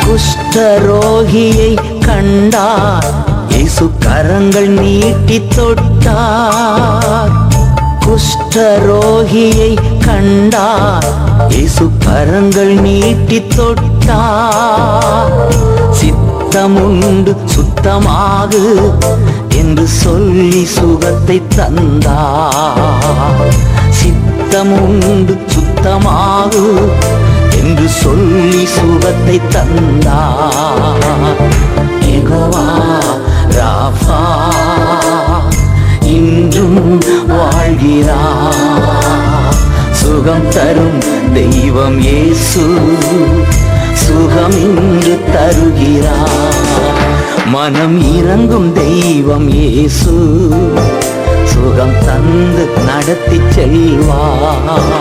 குஷ்டரோகியை கண்டார், இயேசு கரங்கள் நீட்டி தொட்டார். குஷ்டரோகியை கண்டார், இயேசு கரங்கள் நீட்டி தொட்டார். சித்தமுண்டு சுத்தமாகு என்று சொல்லி சுகத்தை தந்தார். சித்தமுண்டு சுத்தமாகு என்று சொல்லி சுகத்தை தந்தார். யெகோவா ராஃபா இன்றும் வாழ்கிறார். சுகம் தரும் தெய்வம் இயேசு சுகம் இன்று தருகிறார். மனம் இறங்கும் தெய்வம் இயேசு சுகம் தந்து நடத்தி செல்வார்.